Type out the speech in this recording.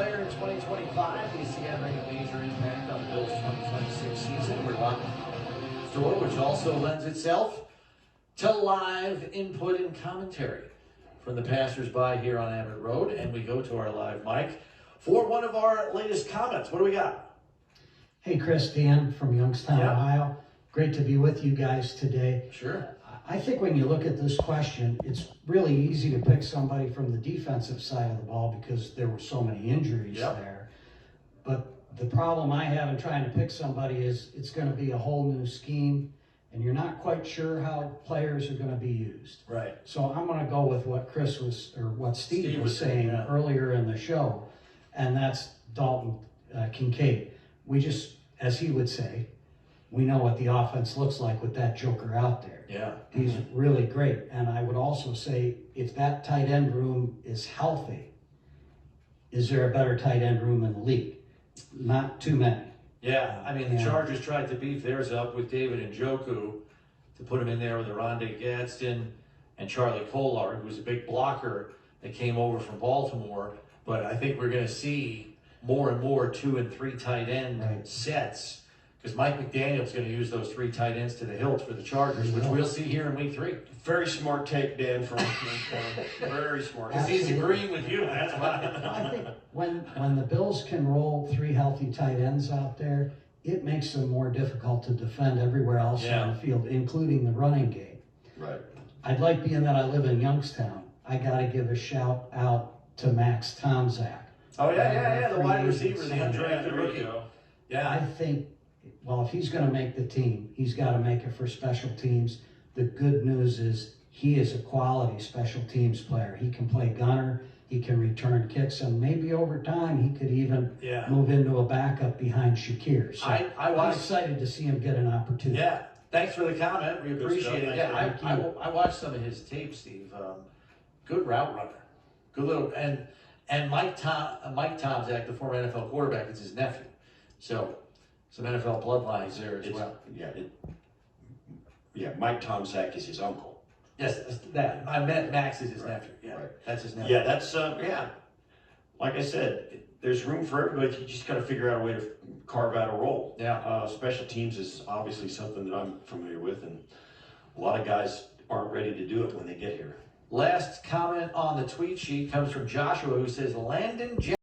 player in 2025. We see having a major impact on the Bills' 2026 season. We're live store, which also lends itself to live input and commentary from the passersby here on Abbott Road. And we go to our live mic for one of our latest comments. What do we got? Hey, Chris, Dan from Youngstown, Ohio. Great to be with you guys today. Sure. I think when you look at this question, it's really easy to pick somebody from the defensive side of the ball because there were so many injuries there. But the problem I have in trying to pick somebody is it's going to be a whole new scheme, and you're not quite sure how players are going to be used. Right. So I'm going to go with what what Steve was saying earlier in the show, and that's Dalton Kincaid. We just, as he would say, we know what the offense looks like with that joker out there. Yeah. He's really great. And I would also say, if that tight end room is healthy, is there a better tight end room in the league? Not too many. Yeah, I mean, the Chargers tried to beef theirs up with David Njoku to put him in there with Rondé Gadsden and Charlie Kolar, who was a big blocker that came over from Baltimore. But I think we're going to see more and more 2 and 3 tight end sets, because Mike McDaniel's going to use those 3 tight ends to the hilt for the Chargers, which we'll see here in week 3. Very smart take, Dan, from very smart. Because he's agreeing with you, that's why. I think when the Bills can roll 3 healthy tight ends out there, it makes them more difficult to defend everywhere else on the field, including the running game. Right. I'd like, being that I live in Youngstown, I got to give a shout out to Max Tomczak. Oh, yeah, the wide receiver, the undrafted rookie. Yeah. I think, well, if he's going to make the team, he's got to make it for special teams. The good news is he is a quality special teams player. He can play gunner, he can return kicks, and maybe over time he could even move into a backup behind Shakir. So I'm excited to see him get an opportunity. Yeah, thanks for the comment. We appreciate it. Yeah, I watched some of his tape, Steve. Good route runner. Good little, and Mike Tomczak, the former NFL quarterback, is his nephew. So some NFL bloodlines there as well. Mike Tomczak is his uncle. Yes, that. I meant Max is his nephew. Yeah, that's his nephew. Yeah, that's, like I said, there's room for everybody. You just got to figure out a way to carve out a role. Yeah. Special teams is obviously something that I'm familiar with, and a lot of guys aren't ready to do it when they get here. Last comment on the tweet sheet comes from Joshua, who says, Landon Jones